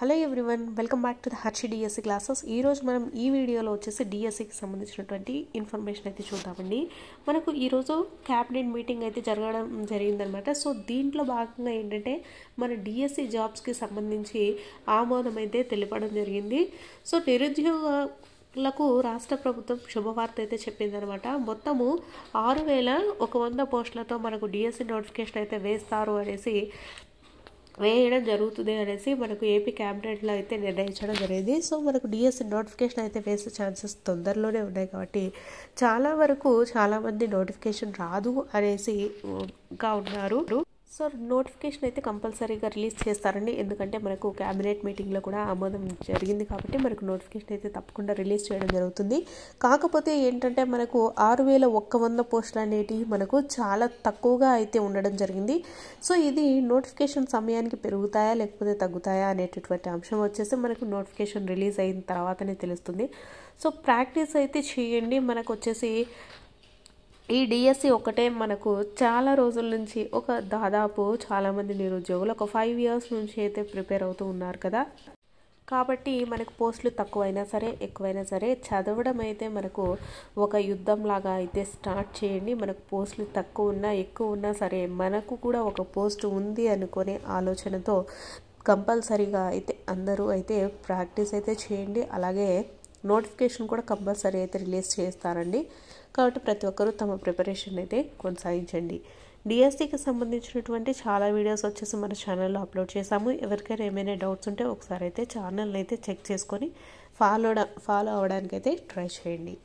Hello everyone, welcome back to the Harshi DSC classes. ఈరోజు మనం ఈ వీడియోలో వచ్చేసి డిఎస్సికి సంబంధించినటువంటి ఇన్ఫర్మేషన్ అయితే చూద్దామండి. మనకు ఈరోజు క్యాబినెట్ మీటింగ్ అయితే జరగడం జరిగిందనమాట. సో దీంట్లో భాగంగా ఏంటంటే మన డిఎస్సి జాబ్స్కి సంబంధించి ఆమోదం అయితే తెలపడం జరిగింది. సో నిరుద్యోగులకు రాష్ట్ర ప్రభుత్వం శుభవార్త అయితే చెప్పిందనమాట. మొత్తము 6100 పోస్టులతో మనకు డిఎస్సి నోటిఫికేషన్ అయితే వేస్తారు అనేసి వేయడం జరుగుతుంది అనేసి మనకు ఏపీ క్యాబినెట్లో అయితే నిర్ణయించడం జరిగింది. సో మనకు డిఎస్సి నోటిఫికేషన్ అయితే వేసే ఛాన్సెస్ తొందరలోనే ఉన్నాయి కాబట్టి చాలామంది నోటిఫికేషన్ రాదు అనేసి గా ఉన్నారు. సో నోటిఫికేషన్ అయితే కంపల్సరీగా రిలీజ్ చేస్తారండి, ఎందుకంటే మనకు క్యాబినెట్ మీటింగ్లో కూడా ఆమోదం జరిగింది కాబట్టి మనకు నోటిఫికేషన్ అయితే తప్పకుండా రిలీజ్ చేయడం జరుగుతుంది. కాకపోతే ఏంటంటే మనకు 6100 పోస్టులు అనేటివి మనకు చాలా తక్కువగా అయితే ఉండడం జరిగింది. సో ఇది నోటిఫికేషన్ సమయానికి పెరుగుతాయా లేకపోతే తగ్గుతాయా అనేటటువంటి అంశం వచ్చేసి మనకు నోటిఫికేషన్ రిలీజ్ అయిన తర్వాతనే తెలుస్తుంది. సో ప్రాక్టీస్ అయితే చేయండి. మనకు వచ్చేసి ఈ డిఎస్సి ఒకటే మనకు చాలా రోజుల నుంచి దాదాపు చాలామంది నిరుద్యోగులు 5 years నుంచి అయితే ప్రిపేర్ అవుతూ ఉన్నారు కదా. కాబట్టి మనకు పోస్టులు తక్కువైనా సరే ఎక్కువైనా సరే చదవడం అయితే మనకు ఒక యుద్ధంలాగా అయితే స్టార్ట్ చేయండి. మనకు పోస్టులు తక్కువ ఉన్నా ఎక్కువ ఉన్నా సరే మనకు కూడా ఒక పోస్ట్ ఉంది అనుకునే ఆలోచనతో కంపల్సరీగా అయితే అందరూ అయితే ప్రాక్టీస్ అయితే చేయండి. అలాగే నోటిఫికేషన్ కూడా కంపల్సరీ అయితే రిలీజ్ చేస్తారండి. కాబట్టి ప్రతి ఒక్కరూ తమ ప్రిపరేషన్ అయితే కొనసాగించండి. డిఎస్సికి సంబంధించినటువంటి చాలా వీడియోస్ వచ్చేసి మన ఛానల్లో అప్లోడ్ చేశాము. ఎవరికైనా ఏమైనా డౌట్స్ ఉంటే ఒకసారి అయితే ఛానల్ని అయితే చెక్ చేసుకొని ఫాలో అవ్వడానికి అయితే ట్రై చేయండి.